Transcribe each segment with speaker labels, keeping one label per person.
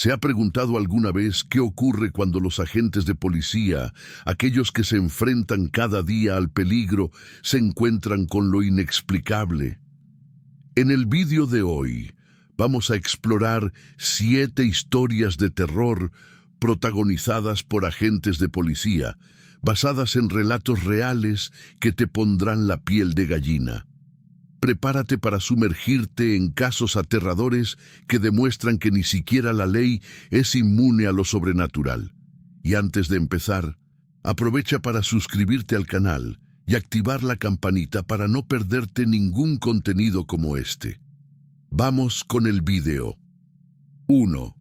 Speaker 1: ¿Se ha preguntado alguna vez qué ocurre cuando los agentes de policía, aquellos que se enfrentan cada día al peligro, se encuentran con lo inexplicable? En el vídeo de hoy vamos a explorar 7 historias de terror protagonizadas por agentes de policía, basadas en relatos reales que te pondrán la piel de gallina. Prepárate para sumergirte en casos aterradores que demuestran que ni siquiera la ley es inmune a lo sobrenatural. Y antes de empezar, aprovecha para suscribirte al canal y activar la campanita para no perderte ningún contenido como este. Vamos con el video. 1.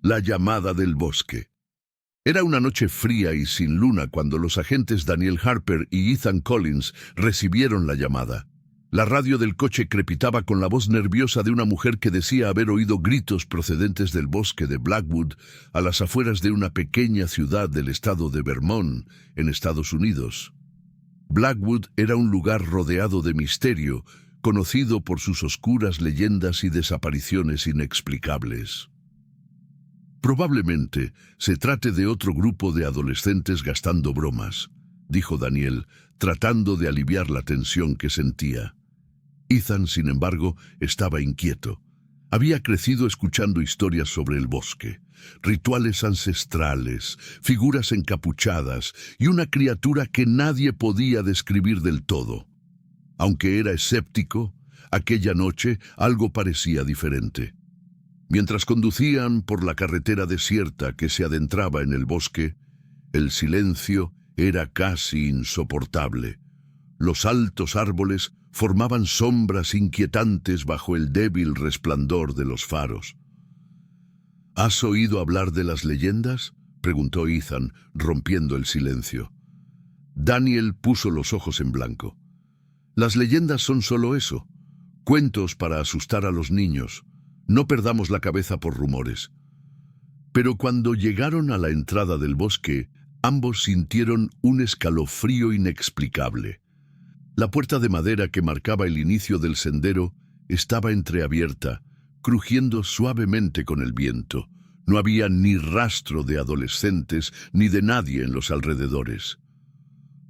Speaker 1: La llamada del bosque. Era una noche fría y sin luna cuando los agentes Daniel Harper y Ethan Collins recibieron la llamada. La radio del coche crepitaba con la voz nerviosa de una mujer que decía haber oído gritos procedentes del bosque de Blackwood, a las afueras de una pequeña ciudad del estado de Vermont, en Estados Unidos. Blackwood era un lugar rodeado de misterio, conocido por sus oscuras leyendas y desapariciones inexplicables. Probablemente se trate de otro grupo de adolescentes gastando bromas, dijo Daniel, tratando de aliviar la tensión que sentía. Ethan, sin embargo, estaba inquieto. Había crecido escuchando historias sobre el bosque, rituales ancestrales, figuras encapuchadas y una criatura que nadie podía describir del todo. Aunque era escéptico, aquella noche algo parecía diferente. Mientras conducían por la carretera desierta que se adentraba en el bosque, el silencio era casi insoportable. Los altos árboles formaban sombras inquietantes bajo el débil resplandor de los faros. ¿Has oído hablar de las leyendas?, preguntó Ethan, rompiendo el silencio. Daniel puso los ojos en blanco. Las leyendas son solo eso, cuentos para asustar a los niños. No perdamos la cabeza por rumores. Pero cuando llegaron a la entrada del bosque, ambos sintieron un escalofrío inexplicable. La puerta de madera que marcaba el inicio del sendero estaba entreabierta, crujiendo suavemente con el viento. No había ni rastro de adolescentes ni de nadie en los alrededores.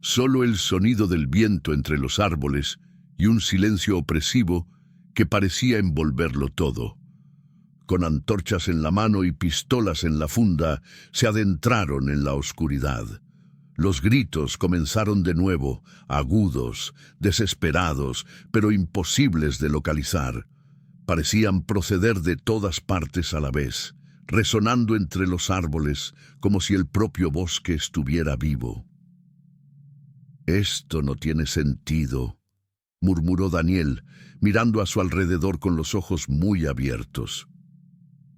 Speaker 1: Solo el sonido del viento entre los árboles y un silencio opresivo que parecía envolverlo todo. Con antorchas en la mano y pistolas en la funda, se adentraron en la oscuridad. Los gritos comenzaron de nuevo, agudos, desesperados, pero imposibles de localizar. Parecían proceder de todas partes a la vez, resonando entre los árboles como si el propio bosque estuviera vivo. «Esto no tiene sentido», murmuró Daniel, mirando a su alrededor con los ojos muy abiertos.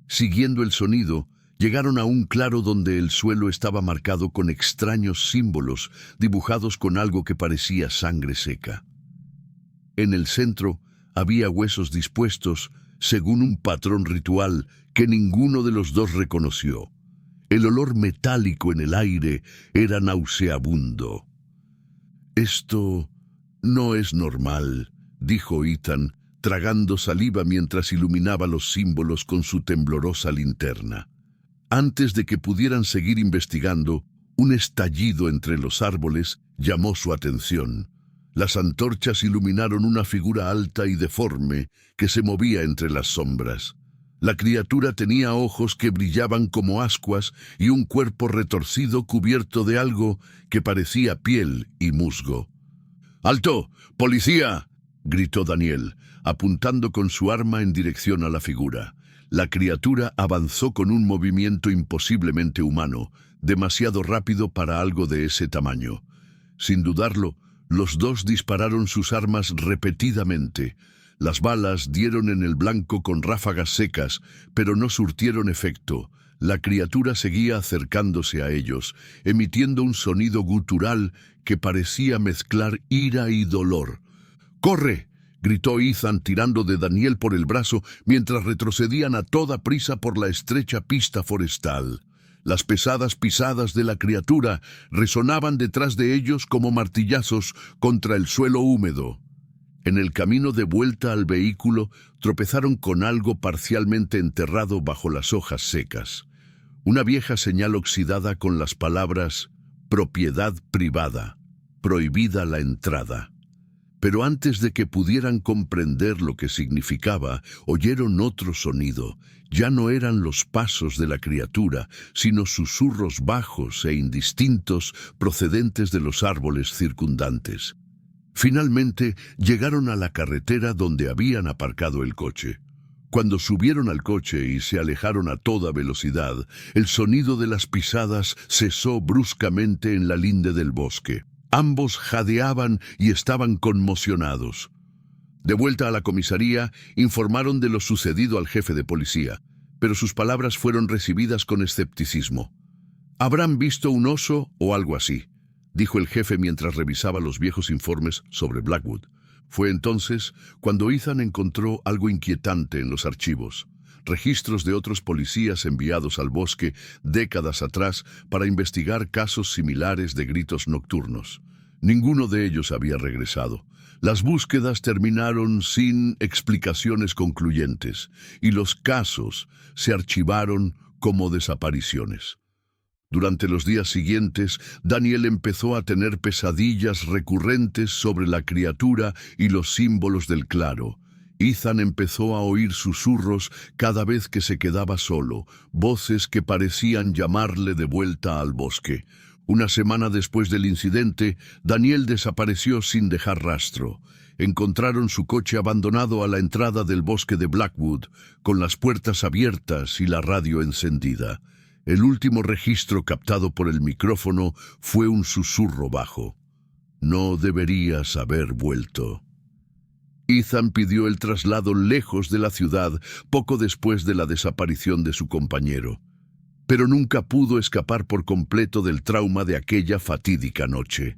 Speaker 1: Siguiendo el sonido, llegaron a un claro donde el suelo estaba marcado con extraños símbolos dibujados con algo que parecía sangre seca. En el centro había huesos dispuestos según un patrón ritual que ninguno de los dos reconoció. El olor metálico en el aire era nauseabundo. «Esto no es normal», dijo Ethan, tragando saliva mientras iluminaba los símbolos con su temblorosa linterna. Antes de que pudieran seguir investigando, un estallido entre los árboles llamó su atención. Las antorchas iluminaron una figura alta y deforme que se movía entre las sombras. La criatura tenía ojos que brillaban como ascuas y un cuerpo retorcido cubierto de algo que parecía piel y musgo. «¡Alto! ¡Policía!», gritó Daniel, apuntando con su arma en dirección a la figura. La criatura avanzó con un movimiento imposiblemente humano, demasiado rápido para algo de ese tamaño. Sin dudarlo, los dos dispararon sus armas repetidamente. Las balas dieron en el blanco con ráfagas secas, pero no surtieron efecto. La criatura seguía acercándose a ellos, emitiendo un sonido gutural que parecía mezclar ira y dolor. «¡Corre!», gritó Ethan tirando de Daniel por el brazo mientras retrocedían a toda prisa por la estrecha pista forestal. Las pesadas pisadas de la criatura resonaban detrás de ellos como martillazos contra el suelo húmedo. En el camino de vuelta al vehículo, tropezaron con algo parcialmente enterrado bajo las hojas secas. Una vieja señal oxidada con las palabras «propiedad privada, prohibida la entrada». Pero antes de que pudieran comprender lo que significaba, oyeron otro sonido. Ya no eran los pasos de la criatura, sino susurros bajos e indistintos procedentes de los árboles circundantes. Finalmente, llegaron a la carretera donde habían aparcado el coche. Cuando subieron al coche y se alejaron a toda velocidad, el sonido de las pisadas cesó bruscamente en la linde del bosque. Ambos jadeaban y estaban conmocionados. De vuelta a la comisaría, informaron de lo sucedido al jefe de policía, pero sus palabras fueron recibidas con escepticismo. «¿Habrán visto un oso o algo así?», dijo el jefe mientras revisaba los viejos informes sobre Blackwood. Fue entonces cuando Ethan encontró algo inquietante en los archivos. Registros de otros policías enviados al bosque décadas atrás para investigar casos similares de gritos nocturnos. Ninguno de ellos había regresado. Las búsquedas terminaron sin explicaciones concluyentes y los casos se archivaron como desapariciones. Durante los días siguientes, Daniel empezó a tener pesadillas recurrentes sobre la criatura y los símbolos del claro. Ethan empezó a oír susurros cada vez que se quedaba solo, voces que parecían llamarle de vuelta al bosque. Una semana después del incidente, Daniel desapareció sin dejar rastro. Encontraron su coche abandonado a la entrada del bosque de Blackwood, con las puertas abiertas y la radio encendida. El último registro captado por el micrófono fue un susurro bajo. «No deberías haber vuelto». Ethan pidió el traslado lejos de la ciudad poco después de la desaparición de su compañero, pero nunca pudo escapar por completo del trauma de aquella fatídica noche.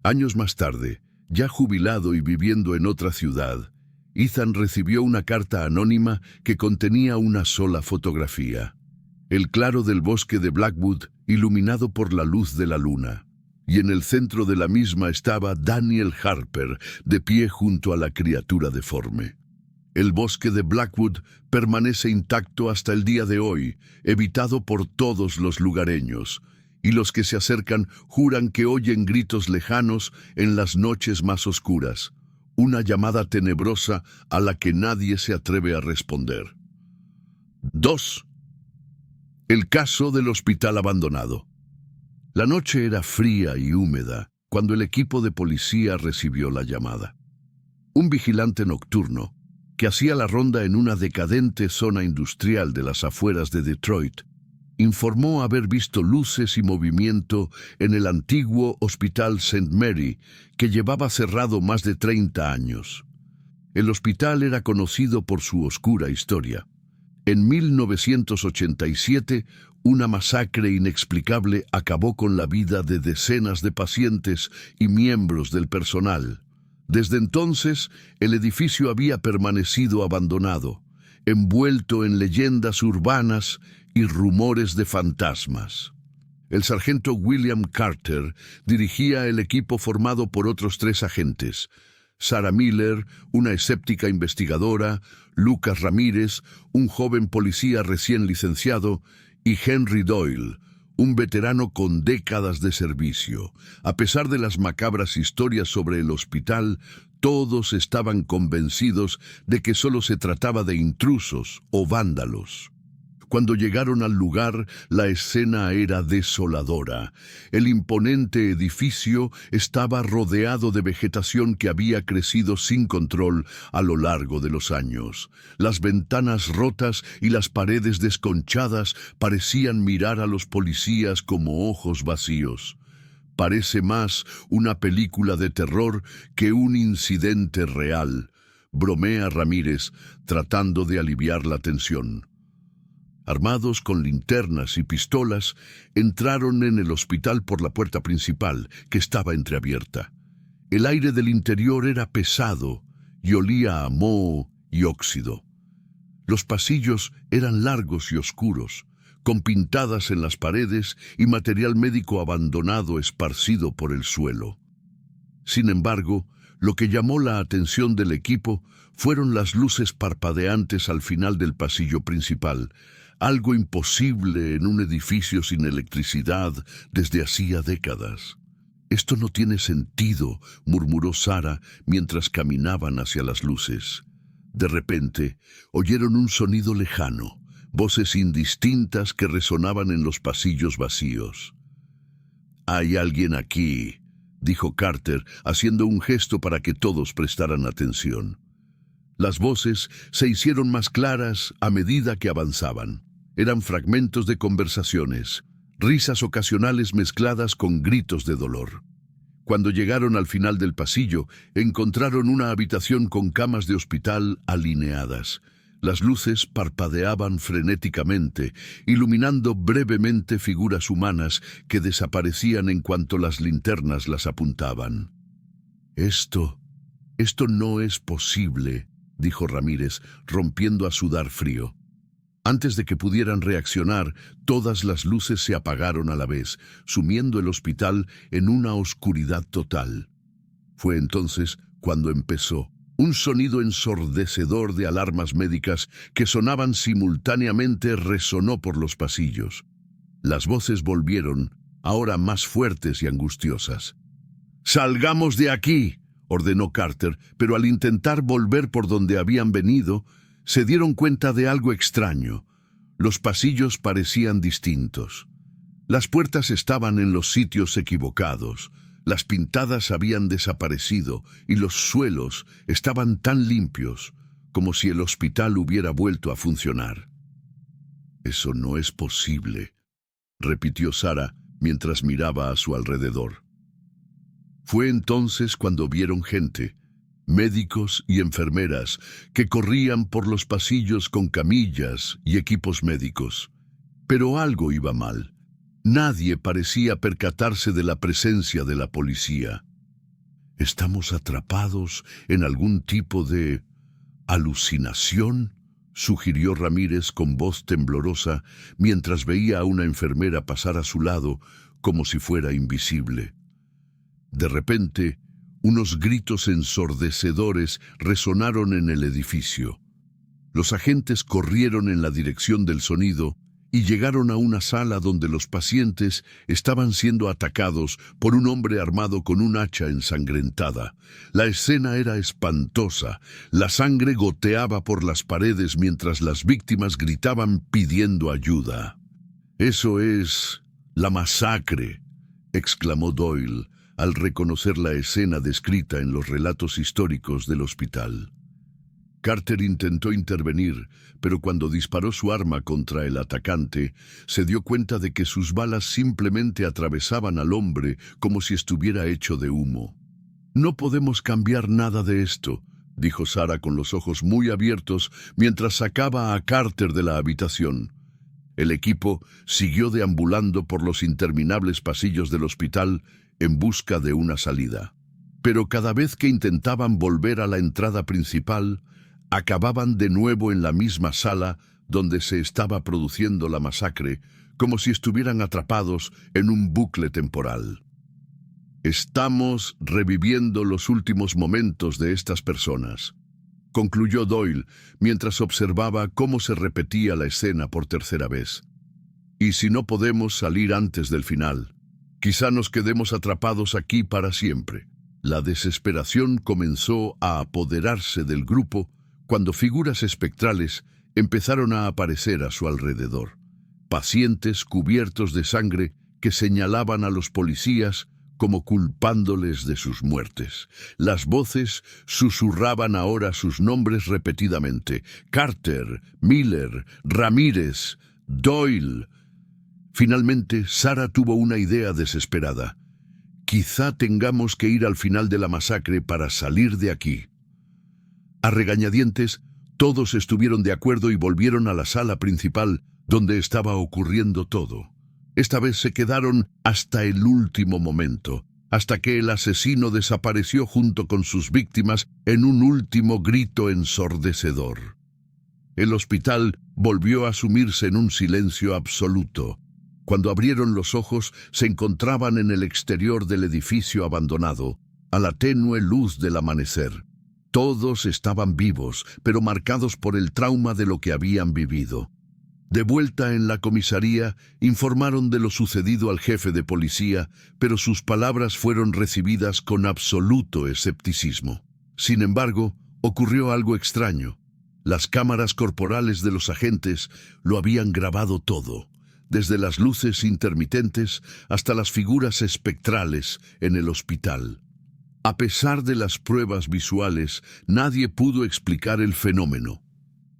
Speaker 1: Años más tarde, ya jubilado y viviendo en otra ciudad, Ethan recibió una carta anónima que contenía una sola fotografía. El claro del bosque de Blackwood iluminado por la luz de la luna. Y en el centro de la misma estaba Daniel Harper, de pie junto a la criatura deforme. El bosque de Blackwood permanece intacto hasta el día de hoy, evitado por todos los lugareños, y los que se acercan juran que oyen gritos lejanos en las noches más oscuras, una llamada tenebrosa a la que nadie se atreve a responder. 2. El caso del hospital abandonado. La noche era fría y húmeda cuando el equipo de policía recibió la llamada. Un vigilante nocturno, que hacía la ronda en una decadente zona industrial de las afueras de Detroit, informó haber visto luces y movimiento en el antiguo Hospital St. Mary, que llevaba cerrado más de 30 años. El hospital era conocido por su oscura historia. En 1987, una masacre inexplicable acabó con la vida de decenas de pacientes y miembros del personal. Desde entonces, el edificio había permanecido abandonado, envuelto en leyendas urbanas y rumores de fantasmas. El sargento William Carter dirigía el equipo formado por otros 3 agentes: Sarah Miller, una escéptica investigadora, Lucas Ramírez, un joven policía recién licenciado, y Henry Doyle, un veterano con décadas de servicio. A pesar de las macabras historias sobre el hospital, todos estaban convencidos de que solo se trataba de intrusos o vándalos. Cuando llegaron al lugar, la escena era desoladora. El imponente edificio estaba rodeado de vegetación que había crecido sin control a lo largo de los años. Las ventanas rotas y las paredes desconchadas parecían mirar a los policías como ojos vacíos. Parece más una película de terror que un incidente real, bromea Ramírez, tratando de aliviar la tensión. Armados con linternas y pistolas, entraron en el hospital por la puerta principal, que estaba entreabierta. El aire del interior era pesado y olía a moho y óxido. Los pasillos eran largos y oscuros, con pintadas en las paredes y material médico abandonado esparcido por el suelo. Sin embargo, Lo que llamó la atención del equipo fueron las luces parpadeantes al final del pasillo principal, algo imposible en un edificio sin electricidad desde hacía décadas. «Esto no tiene sentido», murmuró Sarah mientras caminaban hacia las luces. De repente, oyeron un sonido lejano, voces indistintas que resonaban en los pasillos vacíos. «Hay alguien aquí», dijo Carter, haciendo un gesto para que todos prestaran atención. Las voces se hicieron más claras a medida que avanzaban. Eran fragmentos de conversaciones, risas ocasionales mezcladas con gritos de dolor. Cuando llegaron al final del pasillo, encontraron una habitación con camas de hospital alineadas. Las luces parpadeaban frenéticamente, iluminando brevemente figuras humanas que desaparecían en cuanto las linternas las apuntaban. Esto no es posible», dijo Ramírez, rompiendo a sudar frío. Antes de que pudieran reaccionar, todas las luces se apagaron a la vez, sumiendo el hospital en una oscuridad total. Fue entonces cuando empezó. Un sonido ensordecedor de alarmas médicas que sonaban simultáneamente resonó por los pasillos. Las voces volvieron, ahora más fuertes y angustiosas. «¡Salgamos de aquí!», ordenó Carter, pero al intentar volver por donde habían venido, se dieron cuenta de algo extraño. Los pasillos parecían distintos. Las puertas estaban en los sitios equivocados. Las pintadas habían desaparecido y los suelos estaban tan limpios como si el hospital hubiera vuelto a funcionar. «Eso no es posible», repitió Sarah mientras miraba a su alrededor. Fue entonces cuando vieron gente, médicos y enfermeras, que corrían por los pasillos con camillas y equipos médicos. Pero algo iba mal. Nadie parecía percatarse de la presencia de la policía. «¿Estamos atrapados en algún tipo de alucinación?», sugirió Ramírez con voz temblorosa mientras veía a una enfermera pasar a su lado como si fuera invisible. De repente, unos gritos ensordecedores resonaron en el edificio. Los agentes corrieron en la dirección del sonido y llegaron a una sala donde los pacientes estaban siendo atacados por un hombre armado con un hacha ensangrentada. La escena era espantosa. La sangre goteaba por las paredes mientras las víctimas gritaban pidiendo ayuda. «Eso es la masacre», exclamó Doyle al reconocer la escena descrita en los relatos históricos del hospital. Carter intentó intervenir, pero cuando disparó su arma contra el atacante, se dio cuenta de que sus balas simplemente atravesaban al hombre como si estuviera hecho de humo. «No podemos cambiar nada de esto», dijo Sarah con los ojos muy abiertos mientras sacaba a Carter de la habitación. El equipo siguió deambulando por los interminables pasillos del hospital en busca de una salida. Pero cada vez que intentaban volver a la entrada principal, acababan de nuevo en la misma sala donde se estaba produciendo la masacre, como si estuvieran atrapados en un bucle temporal. «Estamos reviviendo los últimos momentos de estas personas», concluyó Doyle mientras observaba cómo se repetía la escena por tercera vez. «Y si no podemos salir antes del final, quizá nos quedemos atrapados aquí para siempre». La desesperación comenzó a apoderarse del grupo cuando figuras espectrales empezaron a aparecer a su alrededor. Pacientes cubiertos de sangre que señalaban a los policías como culpándoles de sus muertes. Las voces susurraban ahora sus nombres repetidamente: Carter, Miller, Ramírez, Doyle. Finalmente, Sarah tuvo una idea desesperada. «Quizá tengamos que ir al final de la masacre para salir de aquí». A regañadientes, todos estuvieron de acuerdo y volvieron a la sala principal, donde estaba ocurriendo todo. Esta vez se quedaron hasta el último momento, hasta que el asesino desapareció junto con sus víctimas en un último grito ensordecedor. El hospital volvió a sumirse en un silencio absoluto. Cuando abrieron los ojos, se encontraban en el exterior del edificio abandonado, a la tenue luz del amanecer. Todos estaban vivos, pero marcados por el trauma de lo que habían vivido. De vuelta en la comisaría, informaron de lo sucedido al jefe de policía, pero sus palabras fueron recibidas con absoluto escepticismo. Sin embargo, ocurrió algo extraño. Las cámaras corporales de los agentes lo habían grabado todo, desde las luces intermitentes hasta las figuras espectrales en el hospital. A pesar de las pruebas visuales, nadie pudo explicar el fenómeno.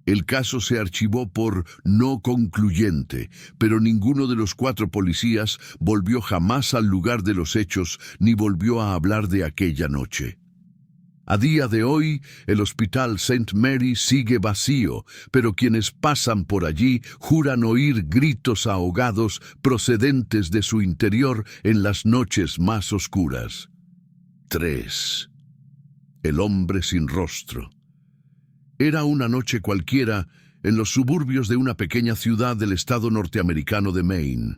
Speaker 1: El caso se archivó por no concluyente, pero ninguno de los 4 policías volvió jamás al lugar de los hechos ni volvió a hablar de aquella noche. A día de hoy, el Hospital St. Mary sigue vacío, pero quienes pasan por allí juran oír gritos ahogados procedentes de su interior en las noches más oscuras. 3. El hombre sin rostro. Era una noche cualquiera en los suburbios de una pequeña ciudad del estado norteamericano de Maine.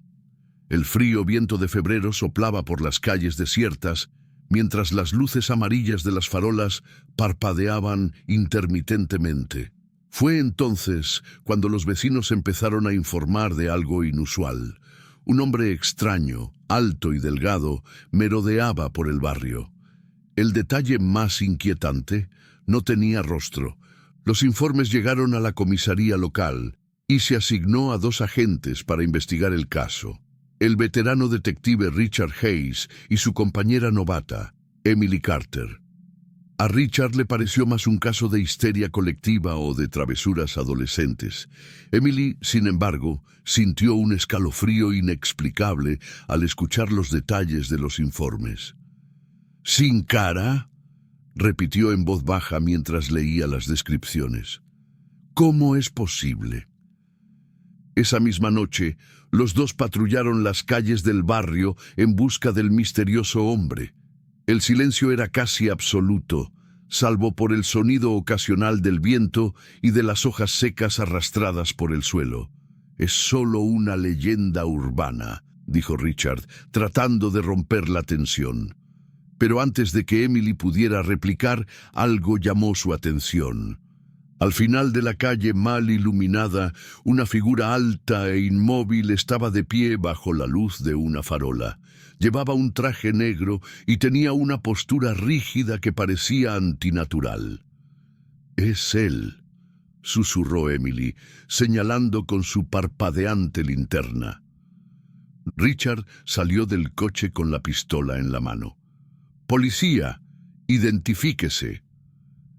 Speaker 1: El frío viento de febrero soplaba por las calles desiertas, mientras las luces amarillas de las farolas parpadeaban intermitentemente. Fue entonces cuando los vecinos empezaron a informar de algo inusual. Un hombre extraño, alto y delgado, merodeaba por el barrio. El detalle más inquietante: no tenía rostro. Los informes llegaron a la comisaría local y se asignó a 2 agentes para investigar el caso. El veterano detective Richard Hayes y su compañera novata, Emily Carter. A Richard le pareció más un caso de histeria colectiva o de travesuras adolescentes. Emily, sin embargo, sintió un escalofrío inexplicable al escuchar los detalles de los informes. ¿Sin cara?, repitió en voz baja mientras leía las descripciones. ¿Cómo es posible? Esa misma noche, los 2 patrullaron las calles del barrio en busca del misterioso hombre. El silencio era casi absoluto, salvo por el sonido ocasional del viento y de las hojas secas arrastradas por el suelo. «Es solo una leyenda urbana», dijo Richard, tratando de romper la tensión. Pero antes de que Emily pudiera replicar, algo llamó su atención. Al final de la calle mal iluminada, una figura alta e inmóvil estaba de pie bajo la luz de una farola. Llevaba un traje negro y tenía una postura rígida que parecía antinatural. «Es él», susurró Emily, señalando con su parpadeante linterna. Richard salió del coche con la pistola en la mano. «Policía, identifíquese».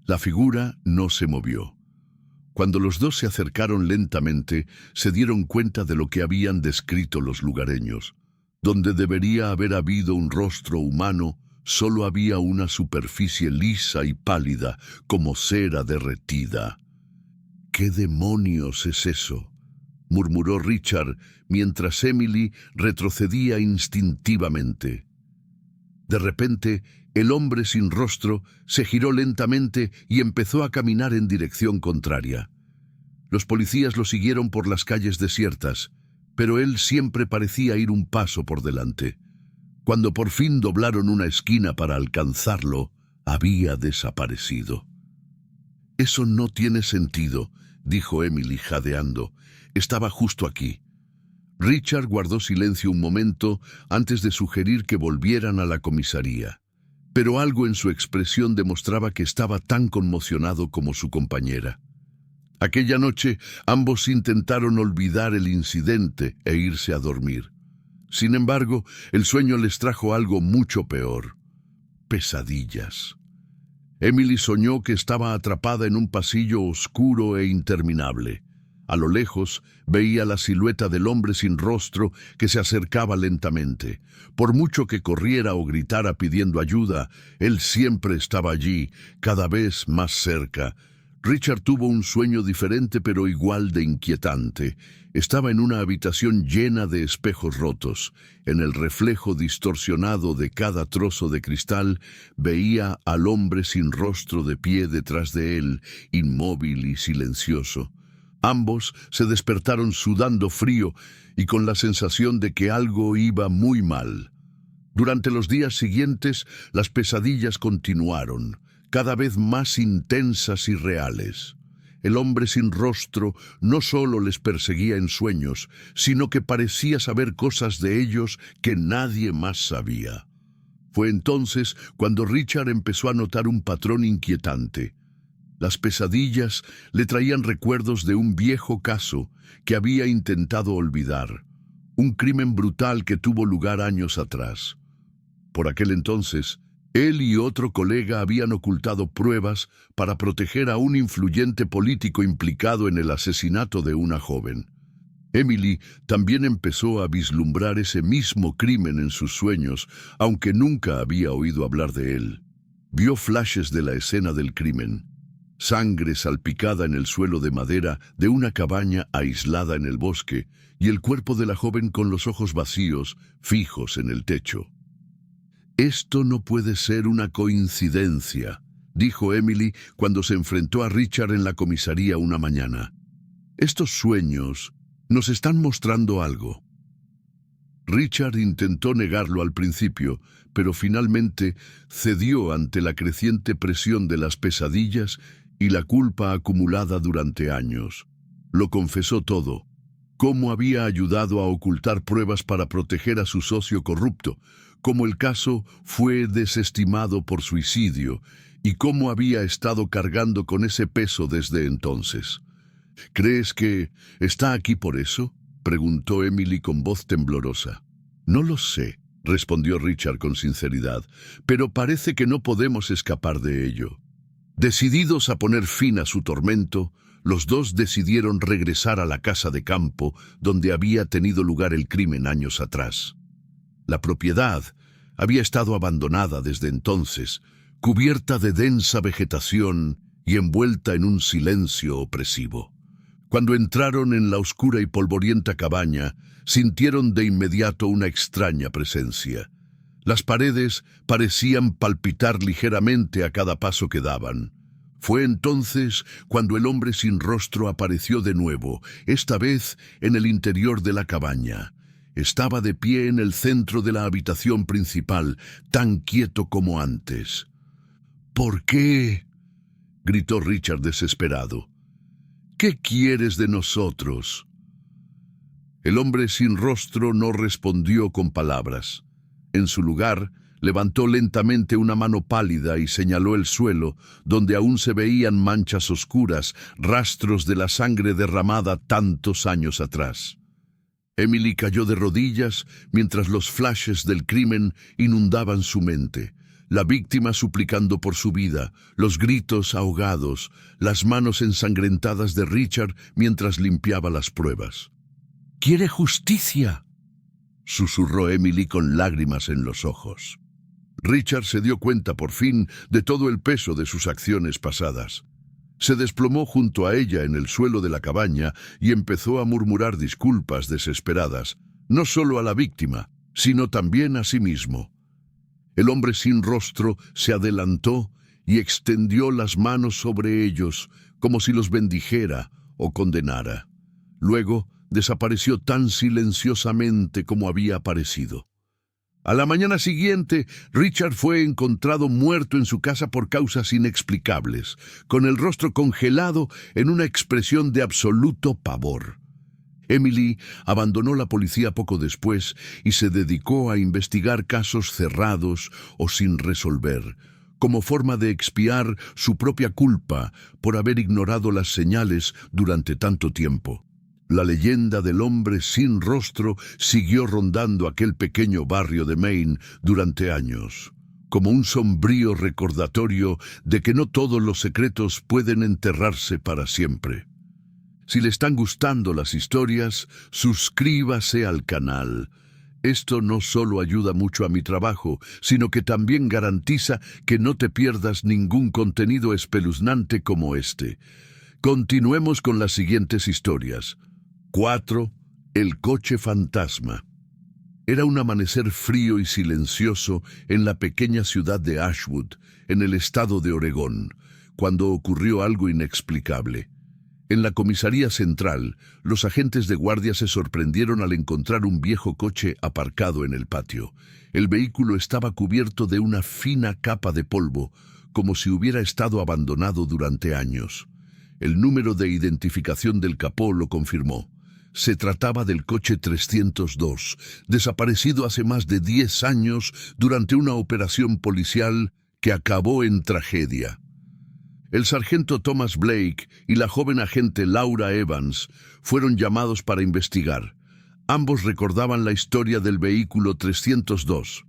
Speaker 1: La figura no se movió. Cuando los 2 se acercaron lentamente, se dieron cuenta de lo que habían descrito los lugareños. Donde debería haber habido un rostro humano, solo había una superficie lisa y pálida, como cera derretida. «¿Qué demonios es eso?», murmuró Richard, mientras Emily retrocedía instintivamente. De repente, el hombre sin rostro se giró lentamente y empezó a caminar en dirección contraria. Los policías lo siguieron por las calles desiertas, pero él siempre parecía ir un paso por delante. Cuando por fin doblaron una esquina para alcanzarlo, había desaparecido. «Eso no tiene sentido», dijo Emily jadeando. «Estaba justo aquí». Richard guardó silencio un momento antes de sugerir que volvieran a la comisaría, pero algo en su expresión demostraba que estaba tan conmocionado como su compañera. Aquella noche, ambos intentaron olvidar el incidente e irse a dormir. Sin embargo, el sueño les trajo algo mucho peor: pesadillas. Emily soñó que estaba atrapada en un pasillo oscuro e interminable. A lo lejos, veía la silueta del hombre sin rostro que se acercaba lentamente. Por mucho que corriera o gritara pidiendo ayuda, él siempre estaba allí, cada vez más cerca. Richard tuvo un sueño diferente pero igual de inquietante. Estaba en una habitación llena de espejos rotos. En el reflejo distorsionado de cada trozo de cristal, veía al hombre sin rostro de pie detrás de él, inmóvil y silencioso. Ambos se despertaron sudando frío y con la sensación de que algo iba muy mal. Durante los días siguientes, las pesadillas continuaron, cada vez más intensas y reales. El hombre sin rostro no solo les perseguía en sueños, sino que parecía saber cosas de ellos que nadie más sabía. Fue entonces cuando Richard empezó a notar un patrón inquietante. Las pesadillas le traían recuerdos de un viejo caso que había intentado olvidar, un crimen brutal que tuvo lugar años atrás. Por aquel entonces, él y otro colega habían ocultado pruebas para proteger a un influyente político implicado en el asesinato de una joven. Emily también empezó a vislumbrar ese mismo crimen en sus sueños, aunque nunca había oído hablar de él. Vio flashes de la escena del crimen. Sangre salpicada en el suelo de madera de una cabaña aislada en el bosque y el cuerpo de la joven con los ojos vacíos, fijos en el techo. «Esto no puede ser una coincidencia», dijo Emily cuando se enfrentó a Richard en la comisaría una mañana. «Estos sueños nos están mostrando algo». Richard intentó negarlo al principio, pero finalmente cedió ante la creciente presión de las pesadillas y la culpa acumulada durante años. Lo confesó todo: cómo había ayudado a ocultar pruebas para proteger a su socio corrupto, cómo el caso fue desestimado por suicidio y cómo había estado cargando con ese peso desde entonces. «¿Crees que está aquí por eso?», preguntó Emily con voz temblorosa. «No lo sé», respondió Richard con sinceridad, «pero parece que no podemos escapar de ello». Decididos a poner fin a su tormento, los dos decidieron regresar a la casa de campo donde había tenido lugar el crimen años atrás. La propiedad había estado abandonada desde entonces, cubierta de densa vegetación y envuelta en un silencio opresivo. Cuando entraron en la oscura y polvorienta cabaña, sintieron de inmediato una extraña presencia. Las paredes parecían palpitar ligeramente a cada paso que daban. Fue entonces cuando el hombre sin rostro apareció de nuevo, esta vez en el interior de la cabaña. Estaba de pie en el centro de la habitación principal, tan quieto como antes. «¿Por qué?», gritó Richard desesperado. «¿Qué quieres de nosotros?». El hombre sin rostro no respondió con palabras. En su lugar, levantó lentamente una mano pálida y señaló el suelo, donde aún se veían manchas oscuras, rastros de la sangre derramada tantos años atrás. Emily cayó de rodillas mientras los flashes del crimen inundaban su mente. La víctima suplicando por su vida, los gritos ahogados, las manos ensangrentadas de Richard mientras limpiaba las pruebas. «¡Quiere justicia!», susurró Emily con lágrimas en los ojos. Richard se dio cuenta por fin de todo el peso de sus acciones pasadas. Se desplomó junto a ella en el suelo de la cabaña y empezó a murmurar disculpas desesperadas, no solo a la víctima, sino también a sí mismo. El hombre sin rostro se adelantó y extendió las manos sobre ellos como si los bendijera o condenara. Luego desapareció tan silenciosamente como había aparecido. A la mañana siguiente, Richard fue encontrado muerto en su casa por causas inexplicables, con el rostro congelado en una expresión de absoluto pavor. Emily abandonó la policía poco después y se dedicó a investigar casos cerrados o sin resolver, como forma de expiar su propia culpa por haber ignorado las señales durante tanto tiempo. La leyenda del hombre sin rostro siguió rondando aquel pequeño barrio de Maine durante años, como un sombrío recordatorio de que no todos los secretos pueden enterrarse para siempre. Si le están gustando las historias, suscríbase al canal. Esto no solo ayuda mucho a mi trabajo, sino que también garantiza que no te pierdas ningún contenido espeluznante como este. Continuemos con las siguientes historias. 4. El coche fantasma. Era un amanecer frío y silencioso en la pequeña ciudad de Ashwood, en el estado de Oregón, cuando ocurrió algo inexplicable. En la comisaría central, los agentes de guardia se sorprendieron al encontrar un viejo coche aparcado en el patio. El vehículo estaba cubierto de una fina capa de polvo, como si hubiera estado abandonado durante años. El número de identificación del capó lo confirmó. Se trataba del coche 302, desaparecido hace más de 10 años durante una operación policial que acabó en tragedia. El sargento Thomas Blake y la joven agente Laura Evans fueron llamados para investigar. Ambos recordaban la historia del vehículo 302.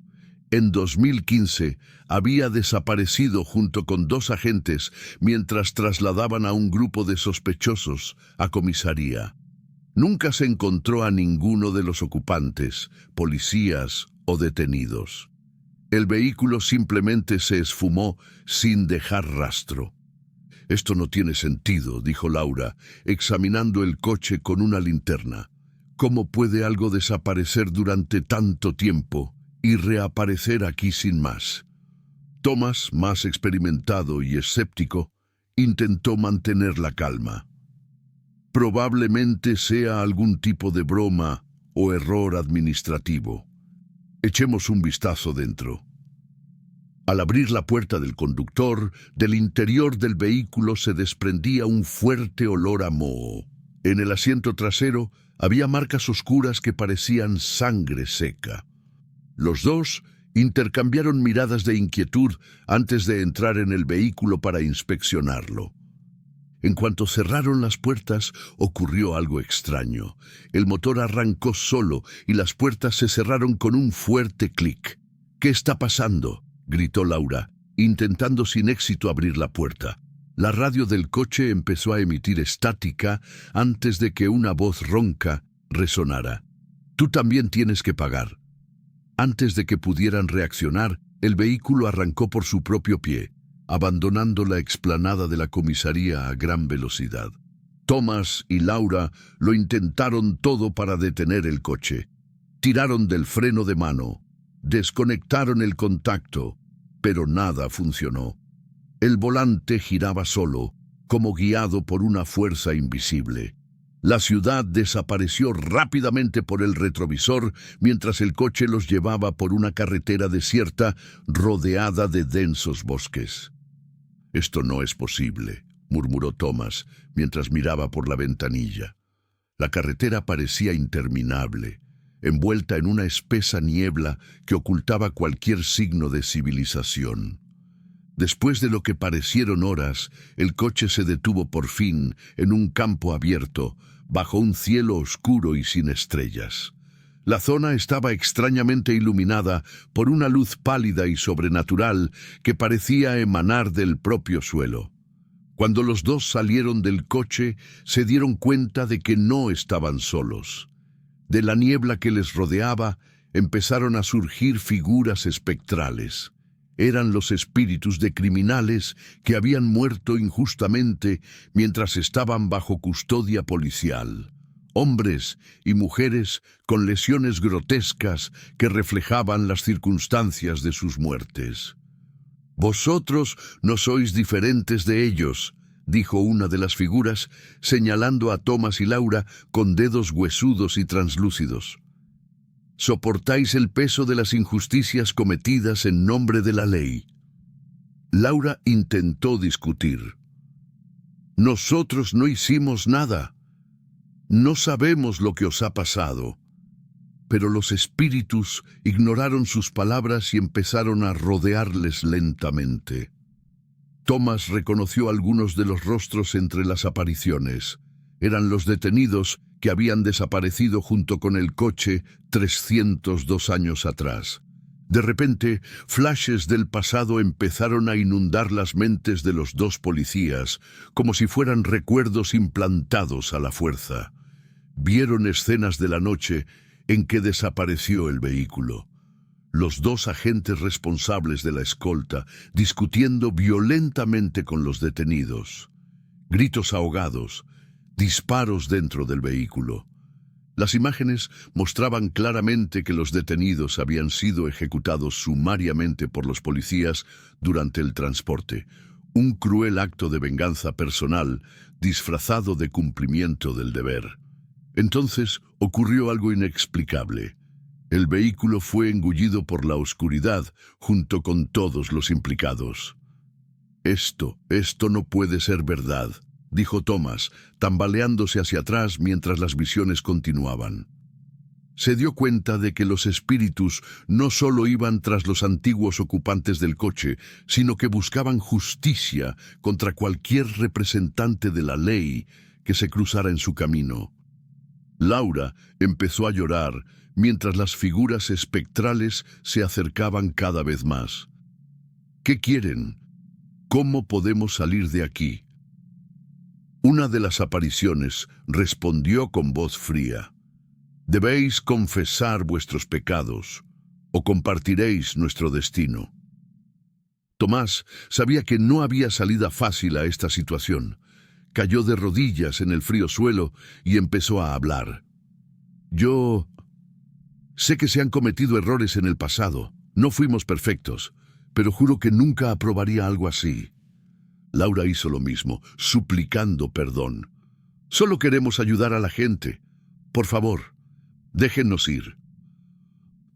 Speaker 1: En 2015 había desaparecido junto con 2 agentes mientras trasladaban a un grupo de sospechosos a comisaría. Nunca se encontró a ninguno de los ocupantes, policías o detenidos. El vehículo simplemente se esfumó sin dejar rastro. «Esto no tiene sentido», dijo Laura, examinando el coche con una linterna. «¿Cómo puede algo desaparecer durante tanto tiempo y reaparecer aquí sin más?» Thomas, más experimentado y escéptico, intentó mantener la calma. «Probablemente sea algún tipo de broma o error administrativo. Echemos un vistazo dentro». Al abrir la puerta del conductor, del interior del vehículo se desprendía un fuerte olor a moho. En el asiento trasero había marcas oscuras que parecían sangre seca. Los dos intercambiaron miradas de inquietud antes de entrar en el vehículo para inspeccionarlo. En cuanto cerraron las puertas, ocurrió algo extraño. El motor arrancó solo y las puertas se cerraron con un fuerte clic. «¿Qué está pasando?», gritó Laura, intentando sin éxito abrir la puerta. La radio del coche empezó a emitir estática antes de que una voz ronca resonara. «Tú también tienes que pagar». Antes de que pudieran reaccionar, el vehículo arrancó por su propio pie, abandonando la explanada de la comisaría a gran velocidad. Thomas y Laura lo intentaron todo para detener el coche. Tiraron del freno de mano, desconectaron el contacto, pero nada funcionó. El volante giraba solo, como guiado por una fuerza invisible. La ciudad desapareció rápidamente por el retrovisor mientras el coche los llevaba por una carretera desierta rodeada de densos bosques. «Esto no es posible», murmuró Thomas mientras miraba por la ventanilla. La carretera parecía interminable, envuelta en una espesa niebla que ocultaba cualquier signo de civilización. Después de lo que parecieron horas, el coche se detuvo por fin en un campo abierto, bajo un cielo oscuro y sin estrellas. La zona estaba extrañamente iluminada por una luz pálida y sobrenatural que parecía emanar del propio suelo. Cuando los dos salieron del coche, se dieron cuenta de que no estaban solos. De la niebla que les rodeaba, empezaron a surgir figuras espectrales. Eran los espíritus de criminales que habían muerto injustamente mientras estaban bajo custodia policial. Hombres y mujeres con lesiones grotescas que reflejaban las circunstancias de sus muertes. «Vosotros no sois diferentes de ellos», dijo una de las figuras, señalando a Thomas y Laura con dedos huesudos y translúcidos. «Soportáis el peso de las injusticias cometidas en nombre de la ley». Laura intentó discutir. «Nosotros no hicimos nada. No sabemos lo que os ha pasado». Pero los espíritus ignoraron sus palabras y empezaron a rodearles lentamente. Thomas reconoció algunos de los rostros entre las apariciones. Eran los detenidos que habían desaparecido junto con el coche 302 años atrás. De repente, flashes del pasado empezaron a inundar las mentes de los dos policías, como si fueran recuerdos implantados a la fuerza. Vieron escenas de la noche en que desapareció el vehículo. Los dos agentes responsables de la escolta discutiendo violentamente con los detenidos. Gritos ahogados, disparos dentro del vehículo. Las imágenes mostraban claramente que los detenidos habían sido ejecutados sumariamente por los policías durante el transporte. un cruel acto de venganza personal disfrazado de cumplimiento del deber. Entonces ocurrió algo inexplicable. El vehículo fue engullido por la oscuridad junto con todos los implicados. Esto no puede ser verdad, dijo Thomas, tambaleándose hacia atrás mientras las visiones continuaban. Se dio cuenta de que los espíritus no solo iban tras los antiguos ocupantes del coche, sino que buscaban justicia contra cualquier representante de la ley que se cruzara en su camino. Laura empezó a llorar mientras las figuras espectrales se acercaban cada vez más. ¿Qué quieren? ¿Cómo podemos salir de aquí? Una de las apariciones respondió con voz fría. Debéis confesar vuestros pecados, o compartiréis nuestro destino. Tomás sabía que no había salida fácil a esta situación. Cayó de rodillas en el frío suelo y empezó a hablar. Yo sé que se han cometido errores en el pasado. No fuimos perfectos, pero juro que nunca aprobaría algo así. Laura hizo lo mismo, suplicando perdón. Solo queremos ayudar a la gente. Por favor, déjennos ir.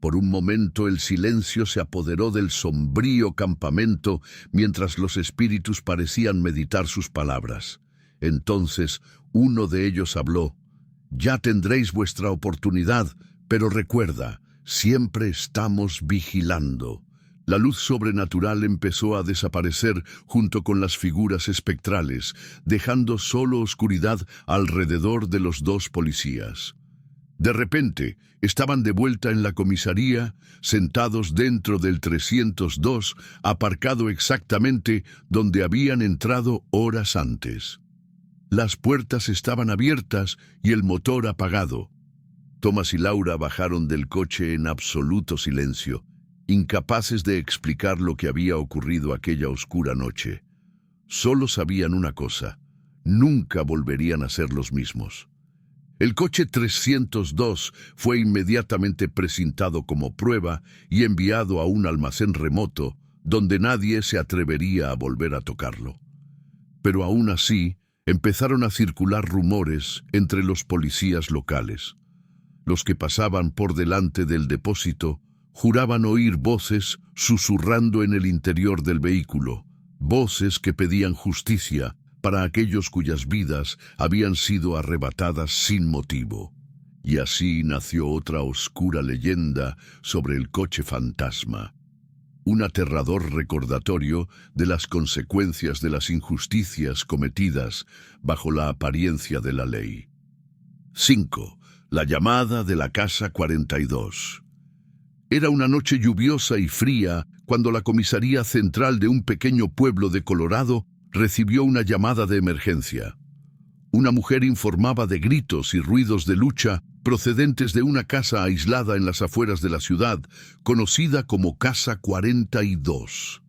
Speaker 1: Por un momento el silencio se apoderó del sombrío campamento mientras los espíritus parecían meditar sus palabras. Entonces uno de ellos habló. Ya tendréis vuestra oportunidad, pero recuerda, siempre estamos vigilando. La luz sobrenatural empezó a desaparecer junto con las figuras espectrales, dejando solo oscuridad alrededor de los dos policías. De repente, estaban de vuelta en la comisaría, sentados dentro del 302, aparcado exactamente donde habían entrado horas antes. Las puertas estaban abiertas y el motor apagado. Thomas y Laura bajaron del coche en absoluto silencio, incapaces de explicar lo que había ocurrido aquella oscura noche. Solo sabían una cosa: nunca volverían a ser los mismos. El coche 302 fue inmediatamente precintado como prueba y enviado a un almacén remoto donde nadie se atrevería a volver a tocarlo. Pero aún así, empezaron a circular rumores entre los policías locales. Los que pasaban por delante del depósito juraban oír voces susurrando en el interior del vehículo, voces que pedían justicia para aquellos cuyas vidas habían sido arrebatadas sin motivo. Y así nació otra oscura leyenda sobre el coche fantasma, un aterrador recordatorio de las consecuencias de las injusticias cometidas bajo la apariencia de la ley. 5. La llamada de la Casa 42. Era una noche lluviosa y fría cuando la comisaría central de un pequeño pueblo de Colorado recibió una llamada de emergencia. Una mujer informaba de gritos y ruidos de lucha procedentes de una casa aislada en las afueras de la ciudad, conocida como Casa 42.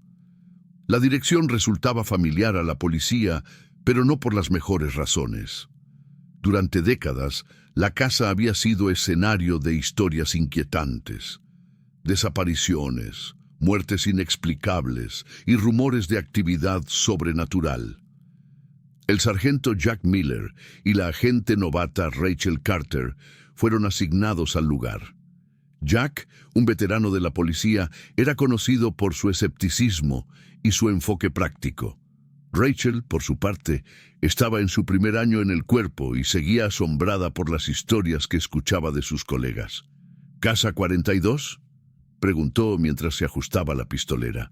Speaker 1: La dirección resultaba familiar a la policía, pero no por las mejores razones. Durante décadas, la casa había sido escenario de historias inquietantes. Desapariciones, muertes inexplicables y rumores de actividad sobrenatural. El sargento Jack Miller y la agente novata Rachel Carter fueron asignados al lugar. Jack, un veterano de la policía, era conocido por su escepticismo y su enfoque práctico. Rachel, por su parte, estaba en su primer año en el cuerpo y seguía asombrada por las historias que escuchaba de sus colegas. ¿Casa 42? Preguntó mientras se ajustaba la pistolera.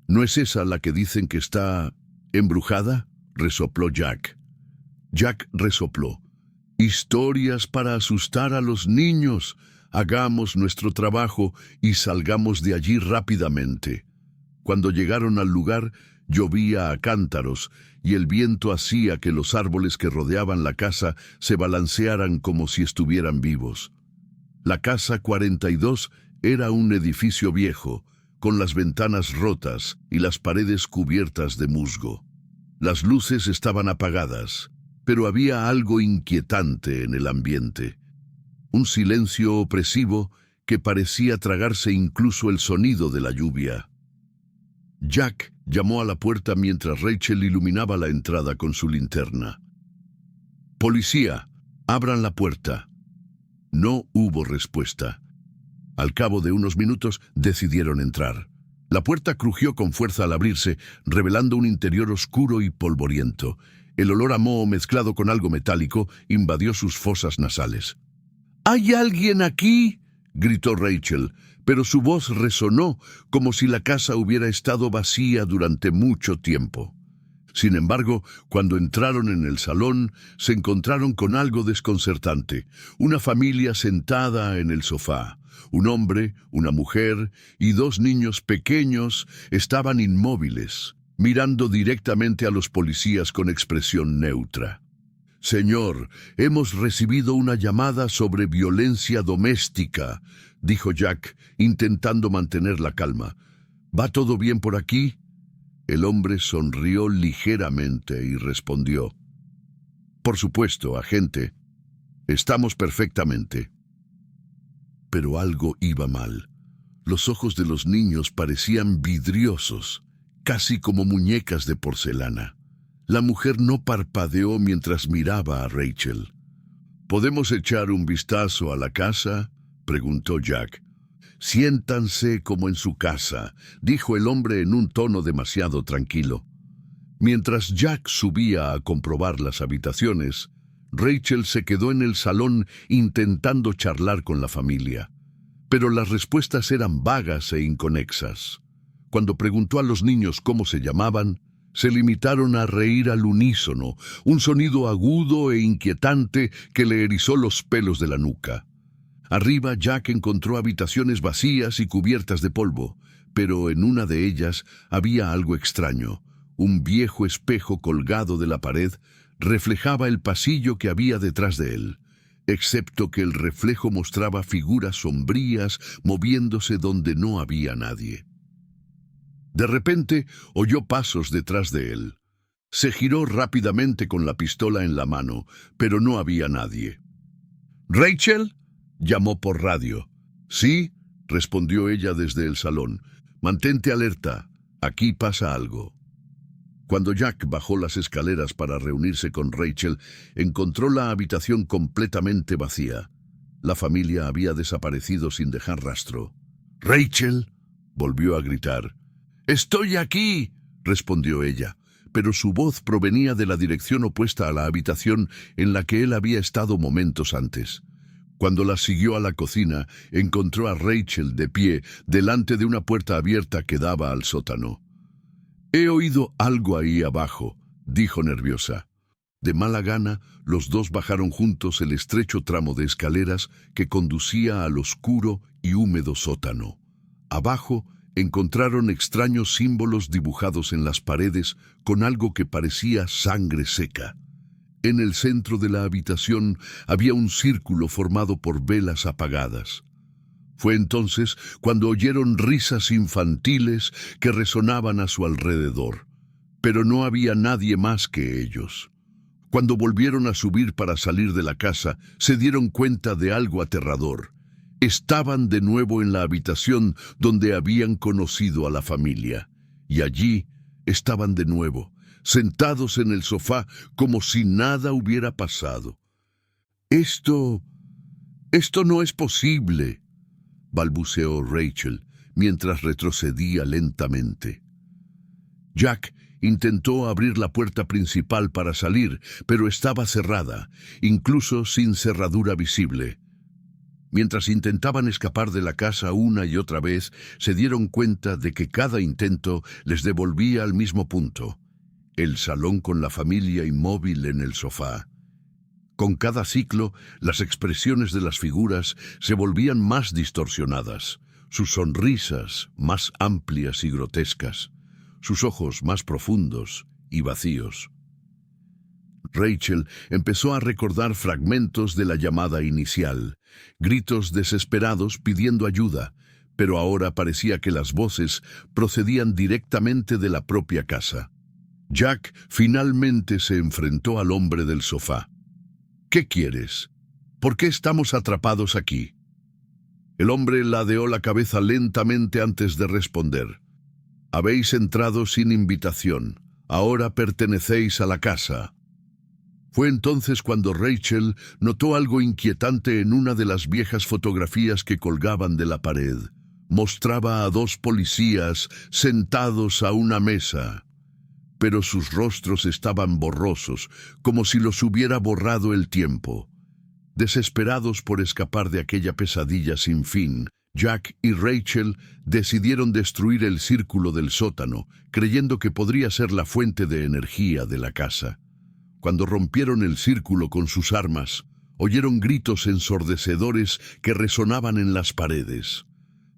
Speaker 1: ¿No es esa la que dicen que está embrujada?, resopló Jack. Jack resopló. Historias para asustar a los niños. Hagamos nuestro trabajo y salgamos de allí rápidamente. Cuando llegaron al lugar, llovía a cántaros y el viento hacía que los árboles que rodeaban la casa se balancearan como si estuvieran vivos. La Casa 42 era un edificio viejo, con las ventanas rotas y las paredes cubiertas de musgo. Las luces estaban apagadas, pero había algo inquietante en el ambiente. Un silencio opresivo que parecía tragarse incluso el sonido de la lluvia. Jack llamó a la puerta mientras Rachel iluminaba la entrada con su linterna. «Policía, abran la puerta». No hubo respuesta. Al cabo de unos minutos decidieron entrar. La puerta crujió con fuerza al abrirse, revelando un interior oscuro y polvoriento. El olor a moho mezclado con algo metálico invadió sus fosas nasales. «¿Hay alguien aquí?», gritó Rachel, pero su voz resonó como si la casa hubiera estado vacía durante mucho tiempo. Sin embargo, cuando entraron en el salón, se encontraron con algo desconcertante. Una familia sentada en el sofá. Un hombre, una mujer y dos niños pequeños estaban inmóviles, mirando directamente a los policías con expresión neutra. «Señor, hemos recibido una llamada sobre violencia doméstica», dijo Jack, intentando mantener la calma. «¿Va todo bien por aquí?». El hombre sonrió ligeramente y respondió: «Por supuesto, agente. Estamos perfectamente». Pero algo iba mal. Los ojos de los niños parecían vidriosos, casi como muñecas de porcelana. La mujer no parpadeó mientras miraba a Rachel. «¿Podemos echar un vistazo a la casa?», preguntó Jack. «Siéntanse como en su casa», dijo el hombre en un tono demasiado tranquilo. Mientras Jack subía a comprobar las habitaciones, Rachel se quedó en el salón intentando charlar con la familia. Pero las respuestas eran vagas e inconexas. Cuando preguntó a los niños cómo se llamaban, se limitaron a reír al unísono, un sonido agudo e inquietante que le erizó los pelos de la nuca. Arriba, Jack encontró habitaciones vacías y cubiertas de polvo, pero en una de ellas había algo extraño. Un viejo espejo colgado de la pared reflejaba el pasillo que había detrás de él, excepto que el reflejo mostraba figuras sombrías moviéndose donde no había nadie. De repente oyó pasos detrás de él. Se giró rápidamente con la pistola en la mano, pero no había nadie. «¿Rachel?», llamó por radio. «Sí», respondió ella desde el salón. «Mantente alerta. Aquí pasa algo». Cuando Jack bajó las escaleras para reunirse con Rachel, encontró la habitación completamente vacía. La familia había desaparecido sin dejar rastro. «¡Rachel!», volvió a gritar. «¡Estoy aquí!», respondió ella, pero su voz provenía de la dirección opuesta a la habitación en la que él había estado momentos antes. Cuando la siguió a la cocina, encontró a Rachel de pie delante de una puerta abierta que daba al sótano. «He oído algo ahí abajo», dijo nerviosa. De mala gana, los dos bajaron juntos el estrecho tramo de escaleras que conducía al oscuro y húmedo sótano. Abajo encontraron extraños símbolos dibujados en las paredes con algo que parecía sangre seca. En el centro de la habitación había un círculo formado por velas apagadas. Fue entonces cuando oyeron risas infantiles que resonaban a su alrededor, pero no había nadie más que ellos. Cuando volvieron a subir para salir de la casa, se dieron cuenta de algo aterrador. Estaban de nuevo en la habitación donde habían conocido a la familia, y allí estaban de nuevo, sentados en el sofá como si nada hubiera pasado. Esto no es posible», balbuceó Rachel mientras retrocedía lentamente. Jack intentó abrir la puerta principal para salir, pero estaba cerrada, incluso sin cerradura visible. Mientras intentaban escapar de la casa una y otra vez, se dieron cuenta de que cada intento les devolvía al mismo punto: el salón con la familia inmóvil en el sofá. Con cada ciclo, las expresiones de las figuras se volvían más distorsionadas, sus sonrisas más amplias y grotescas, sus ojos más profundos y vacíos. Rachel empezó a recordar fragmentos de la llamada inicial, gritos desesperados pidiendo ayuda, pero ahora parecía que las voces procedían directamente de la propia casa. Jack finalmente se enfrentó al hombre del sofá. «¿Qué quieres? ¿Por qué estamos atrapados aquí?». El hombre ladeó la cabeza lentamente antes de responder. Habéis entrado sin invitación. Ahora pertenecéis a la casa. Fue entonces cuando Rachel notó algo inquietante en una de las viejas fotografías que colgaban de la pared. Mostraba a 2 policías sentados a una mesa, pero sus rostros estaban borrosos, como si los hubiera borrado el tiempo. Desesperados por escapar de aquella pesadilla sin fin, Jack y Rachel decidieron destruir el círculo del sótano, creyendo que podría ser la fuente de energía de la casa. Cuando rompieron el círculo con sus armas, oyeron gritos ensordecedores que resonaban en las paredes.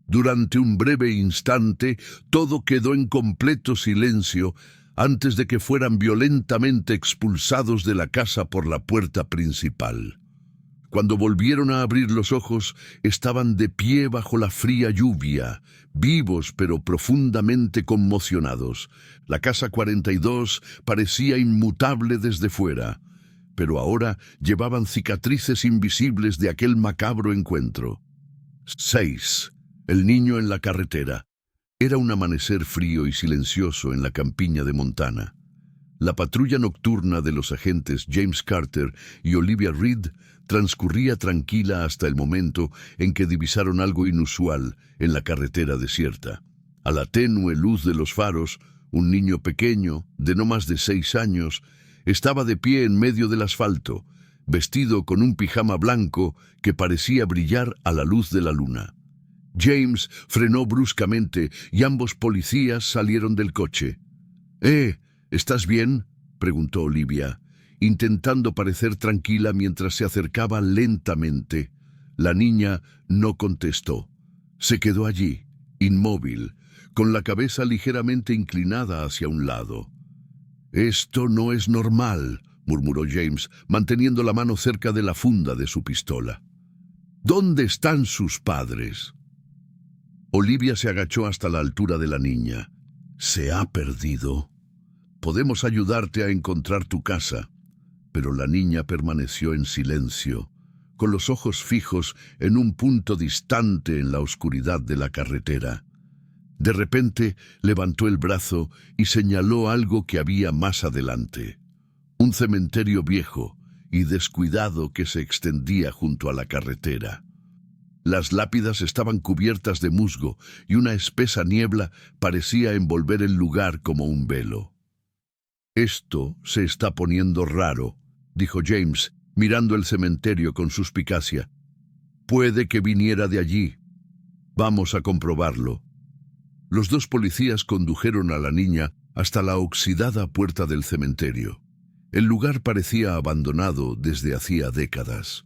Speaker 1: Durante un breve instante, todo quedó en completo silencio antes de que fueran violentamente expulsados de la casa por la puerta principal. Cuando volvieron a abrir los ojos, estaban de pie bajo la fría lluvia, vivos pero profundamente conmocionados. La casa 42 parecía inmutable desde fuera, pero ahora llevaban cicatrices invisibles de aquel macabro encuentro. 6. El niño en la carretera. Era un amanecer frío y silencioso en la campiña de Montana. La patrulla nocturna de los agentes James Carter y Olivia Reed transcurría tranquila hasta el momento en que divisaron algo inusual en la carretera desierta. A la tenue luz de los faros, un niño pequeño, de no más de 6 años, estaba de pie en medio del asfalto, vestido con un pijama blanco que parecía brillar a la luz de la luna. James frenó bruscamente y ambos policías salieron del coche. ¿Estás bien?, preguntó Olivia, intentando parecer tranquila mientras se acercaba lentamente. La niña no contestó. Se quedó allí, inmóvil, con la cabeza ligeramente inclinada hacia un lado. «Esto no es normal», murmuró James, manteniendo la mano cerca de la funda de su pistola. «¿Dónde están sus padres?» Olivia se agachó hasta la altura de la niña. «Se ha perdido. Podemos ayudarte a encontrar tu casa». Pero la niña permaneció en silencio, con los ojos fijos en un punto distante en la oscuridad de la carretera. De repente levantó el brazo y señaló algo que había más adelante. Un cementerio viejo y descuidado que se extendía junto a la carretera. Las lápidas estaban cubiertas de musgo y una espesa niebla parecía envolver el lugar como un velo. «Esto se está poniendo raro», dijo James, mirando el cementerio con suspicacia. «Puede que viniera de allí. Vamos a comprobarlo». Los 2 policías condujeron a la niña hasta la oxidada puerta del cementerio. El lugar parecía abandonado desde hacía décadas.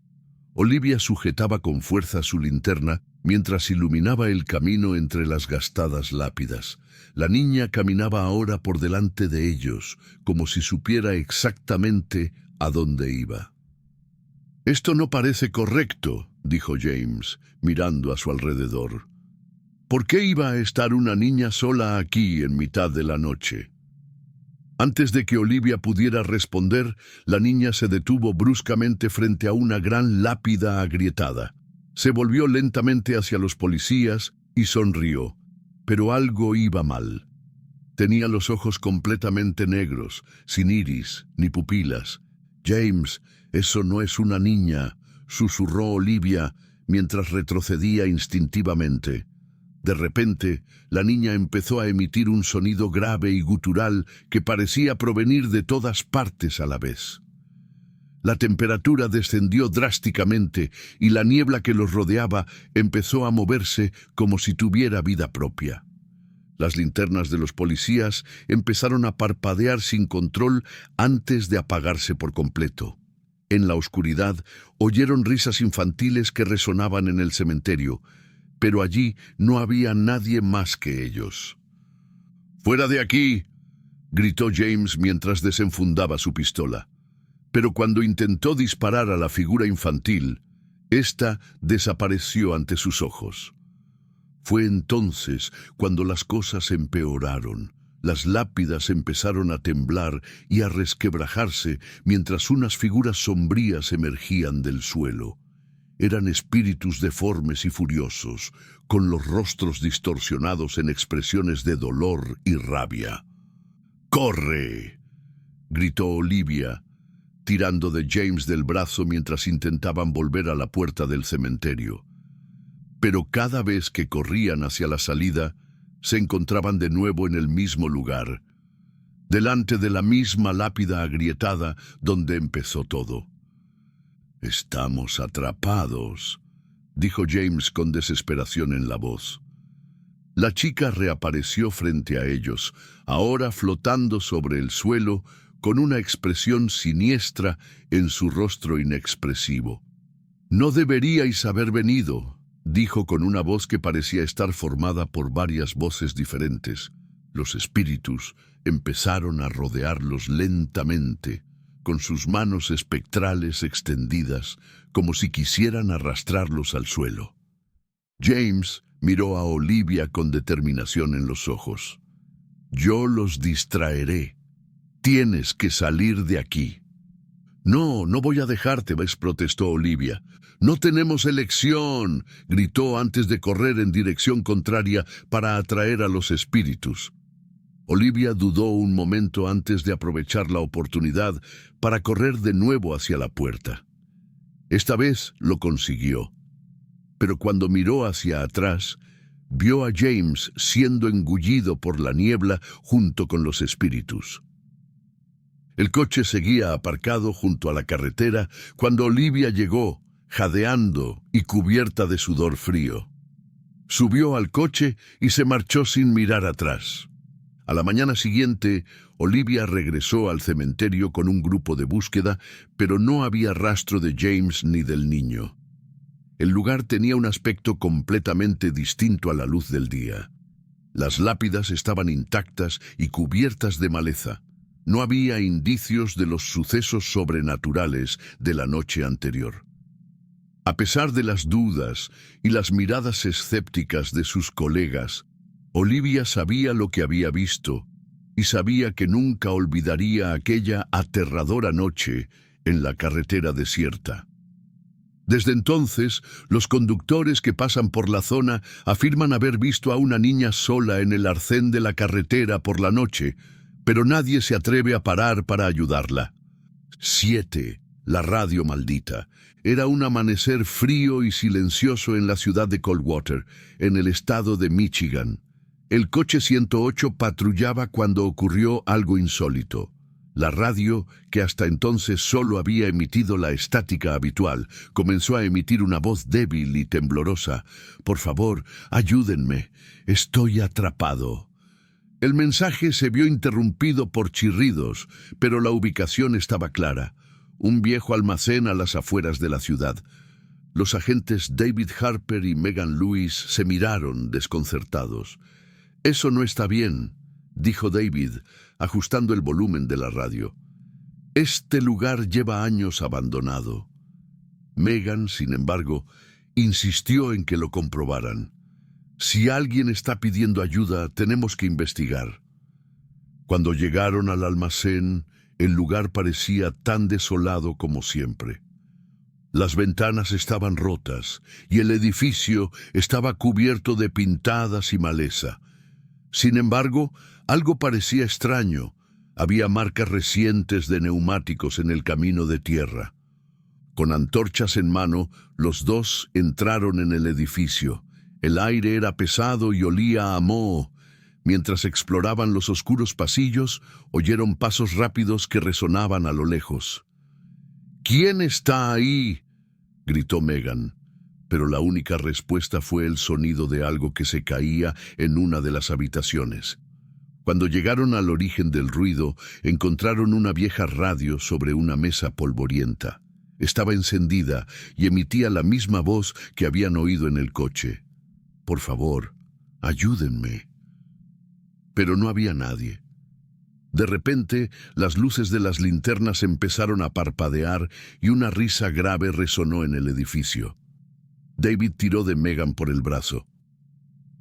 Speaker 1: Olivia sujetaba con fuerza su linterna mientras iluminaba el camino entre las gastadas lápidas. La niña caminaba ahora por delante de ellos, como si supiera exactamente a dónde iba. «Esto no parece correcto», dijo James, mirando a su alrededor. «¿Por qué iba a estar una niña sola aquí en mitad de la noche?» Antes de que Olivia pudiera responder, la niña se detuvo bruscamente frente a una gran lápida agrietada. Se volvió lentamente hacia los policías y sonrió, pero algo iba mal. Tenía los ojos completamente negros, sin iris ni pupilas. «James, eso no es una niña», susurró Olivia mientras retrocedía instintivamente. De repente, la niña empezó a emitir un sonido grave y gutural que parecía provenir de todas partes a la vez. La temperatura descendió drásticamente y la niebla que los rodeaba empezó a moverse como si tuviera vida propia. Las linternas de los policías empezaron a parpadear sin control antes de apagarse por completo. En la oscuridad oyeron risas infantiles que resonaban en el cementerio, pero allí no había nadie más que ellos. «¡Fuera de aquí!», gritó James mientras desenfundaba su pistola. Pero cuando intentó disparar a la figura infantil, ésta desapareció ante sus ojos. Fue entonces cuando las cosas empeoraron. Las lápidas empezaron a temblar y a resquebrajarse mientras unas figuras sombrías emergían del suelo. Eran espíritus deformes y furiosos, con los rostros distorsionados en expresiones de dolor y rabia. ¡Corre!, gritó Olivia, tirando de James del brazo mientras intentaban volver a la puerta del cementerio. Pero cada vez que corrían hacia la salida, se encontraban de nuevo en el mismo lugar, delante de la misma lápida agrietada donde empezó todo. «Estamos atrapados», dijo James con desesperación en la voz. La chica reapareció frente a ellos, ahora flotando sobre el suelo, con una expresión siniestra en su rostro inexpresivo. «No deberíais haber venido», dijo con una voz que parecía estar formada por varias voces diferentes. Los espíritus empezaron a rodearlos lentamente, con sus manos espectrales extendidas, como si quisieran arrastrarlos al suelo. James miró a Olivia con determinación en los ojos. «Yo los distraeré. Tienes que salir de aquí». «No, no voy a dejarte», protestó Olivia. «No tenemos elección», gritó antes de correr en dirección contraria para atraer a los espíritus. Olivia dudó un momento antes de aprovechar la oportunidad para correr de nuevo hacia la puerta. Esta vez lo consiguió, pero cuando miró hacia atrás, vio a James siendo engullido por la niebla junto con los espíritus. El coche seguía aparcado junto a la carretera cuando Olivia llegó, jadeando y cubierta de sudor frío. Subió al coche y se marchó sin mirar atrás. A la mañana siguiente, Olivia regresó al cementerio con un grupo de búsqueda, pero no había rastro de James ni del niño. El lugar tenía un aspecto completamente distinto a la luz del día. Las lápidas estaban intactas y cubiertas de maleza. No había indicios de los sucesos sobrenaturales de la noche anterior. A pesar de las dudas y las miradas escépticas de sus colegas, Olivia sabía lo que había visto y sabía que nunca olvidaría aquella aterradora noche en la carretera desierta. Desde entonces, los conductores que pasan por la zona afirman haber visto a una niña sola en el arcén de la carretera por la noche, pero nadie se atreve a parar para ayudarla. 7. La radio maldita. Era un amanecer frío y silencioso en la ciudad de Coldwater, en el estado de Michigan. El coche 108 patrullaba cuando ocurrió algo insólito. La radio, que hasta entonces solo había emitido la estática habitual, comenzó a emitir una voz débil y temblorosa. «Por favor, ayúdenme. Estoy atrapado». El mensaje se vio interrumpido por chirridos, pero la ubicación estaba clara. Un viejo almacén a las afueras de la ciudad. Los agentes David Harper y Megan Lewis se miraron desconcertados. «Eso no está bien», dijo David, ajustando el volumen de la radio. «Este lugar lleva años abandonado». Megan, sin embargo, insistió en que lo comprobaran. «Si alguien está pidiendo ayuda, tenemos que investigar». Cuando llegaron al almacén, el lugar parecía tan desolado como siempre. Las ventanas estaban rotas y el edificio estaba cubierto de pintadas y maleza. Sin embargo, algo parecía extraño. Había marcas recientes de neumáticos en el camino de tierra. Con antorchas en mano, los dos entraron en el edificio. El aire era pesado y olía a moho. Mientras exploraban los oscuros pasillos, oyeron pasos rápidos que resonaban a lo lejos. «¿Quién está ahí?», gritó Megan. Pero la única respuesta fue el sonido de algo que se caía en una de las habitaciones. Cuando llegaron al origen del ruido, encontraron una vieja radio sobre una mesa polvorienta. Estaba encendida y emitía la misma voz que habían oído en el coche. «Por favor, ayúdenme». Pero no había nadie. De repente, las luces de las linternas empezaron a parpadear y una risa grave resonó en el edificio. David tiró de Megan por el brazo.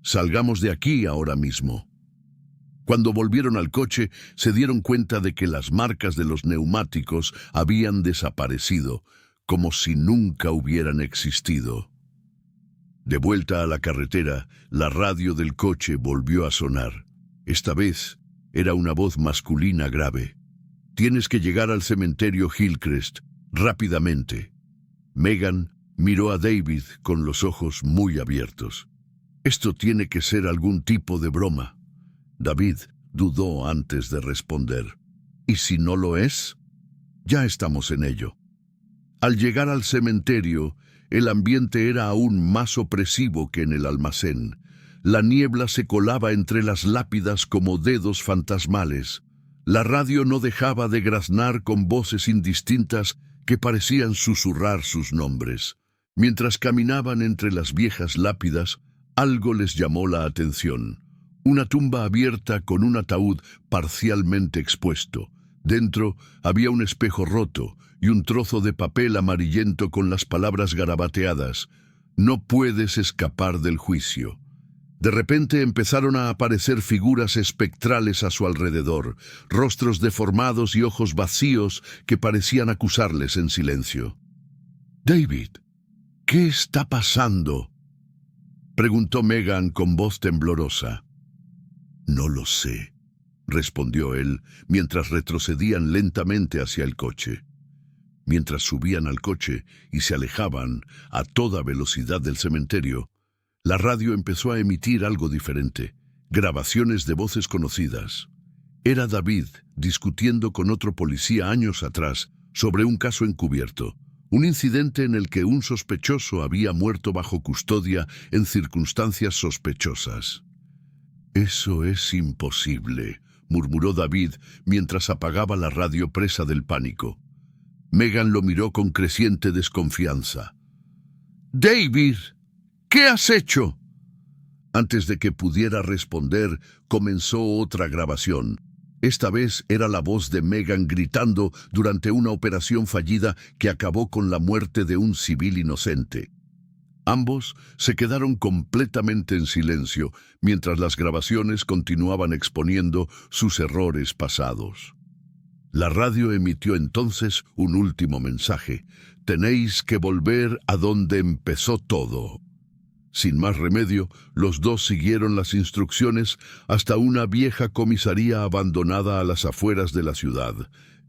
Speaker 1: «Salgamos de aquí ahora mismo». Cuando volvieron al coche, se dieron cuenta de que las marcas de los neumáticos habían desaparecido, como si nunca hubieran existido. De vuelta a la carretera, la radio del coche volvió a sonar. Esta vez era una voz masculina grave. «Tienes que llegar al cementerio Hillcrest, rápidamente». Megan miró a David con los ojos muy abiertos. «Esto tiene que ser algún tipo de broma». David dudó antes de responder. «¿Y si no lo es?» «Ya estamos en ello». Al llegar al cementerio, el ambiente era aún más opresivo que en el almacén. La niebla se colaba entre las lápidas como dedos fantasmales. La radio no dejaba de graznar con voces indistintas que parecían susurrar sus nombres. Mientras caminaban entre las viejas lápidas, algo les llamó la atención. Una tumba abierta con un ataúd parcialmente expuesto. Dentro había un espejo roto y un trozo de papel amarillento con las palabras garabateadas: «No puedes escapar del juicio». De repente empezaron a aparecer figuras espectrales a su alrededor, rostros deformados y ojos vacíos que parecían acusarles en silencio. «David, ¿qué está pasando?», preguntó Megan con voz temblorosa. «No lo sé», respondió él, mientras retrocedían lentamente hacia el coche. Mientras subían al coche y se alejaban a toda velocidad del cementerio, la radio empezó a emitir algo diferente, grabaciones de voces conocidas. Era David discutiendo con otro policía años atrás sobre un caso encubierto, un incidente en el que un sospechoso había muerto bajo custodia en circunstancias sospechosas. «Eso es imposible», murmuró David mientras apagaba la radio presa del pánico. Megan lo miró con creciente desconfianza. «David, ¿qué has hecho?». Antes de que pudiera responder, comenzó otra grabación. Esta vez era la voz de Megan gritando durante una operación fallida que acabó con la muerte de un civil inocente. Ambos se quedaron completamente en silencio mientras las grabaciones continuaban exponiendo sus errores pasados. La radio emitió entonces un último mensaje: «Tenéis que volver a donde empezó todo». Sin más remedio, los dos siguieron las instrucciones hasta una vieja comisaría abandonada a las afueras de la ciudad,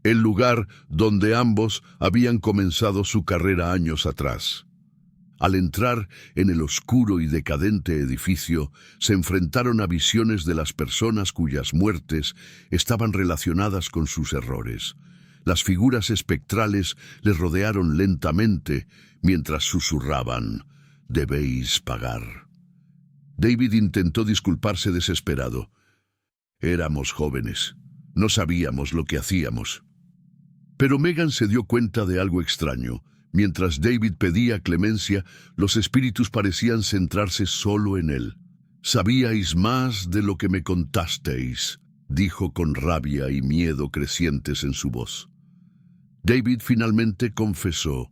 Speaker 1: el lugar donde ambos habían comenzado su carrera años atrás. Al entrar en el oscuro y decadente edificio, se enfrentaron a visiones de las personas cuyas muertes estaban relacionadas con sus errores. Las figuras espectrales les rodearon lentamente mientras susurraban: «Debéis pagar». David intentó disculparse desesperado. «Éramos jóvenes. No sabíamos lo que hacíamos». Pero Megan se dio cuenta de algo extraño. Mientras David pedía clemencia, los espíritus parecían centrarse solo en él. «Sabíais más de lo que me contasteis», dijo con rabia y miedo crecientes en su voz. David finalmente confesó.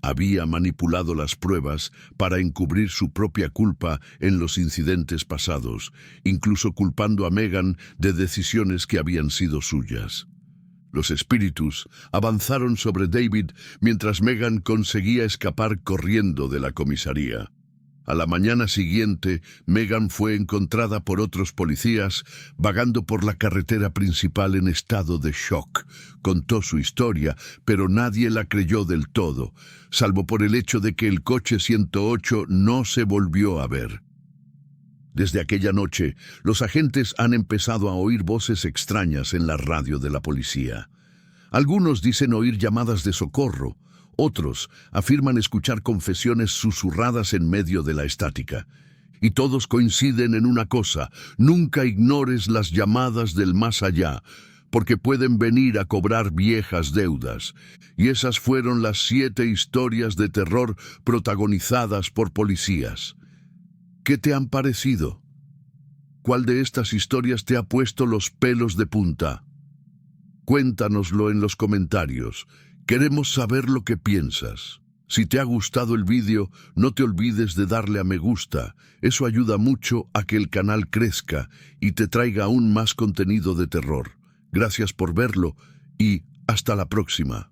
Speaker 1: Había manipulado las pruebas para encubrir su propia culpa en los incidentes pasados, incluso culpando a Megan de decisiones que habían sido suyas. Los espíritus avanzaron sobre David mientras Megan conseguía escapar corriendo de la comisaría. A la mañana siguiente, Megan fue encontrada por otros policías vagando por la carretera principal en estado de shock. Contó su historia, pero nadie la creyó del todo, salvo por el hecho de que el coche 108 no se volvió a ver. Desde aquella noche, los agentes han empezado a oír voces extrañas en la radio de la policía. Algunos dicen oír llamadas de socorro. Otros afirman escuchar confesiones susurradas en medio de la estática. Y todos coinciden en una cosa: nunca ignores las llamadas del más allá, porque pueden venir a cobrar viejas deudas. Y esas fueron las 7 historias de terror protagonizadas por policías. ¿Qué te han parecido? ¿Cuál de estas historias te ha puesto los pelos de punta? Cuéntanoslo en los comentarios. Queremos saber lo que piensas. Si te ha gustado el vídeo, no te olvides de darle a me gusta. Eso ayuda mucho a que el canal crezca y te traiga aún más contenido de terror. Gracias por verlo y hasta la próxima.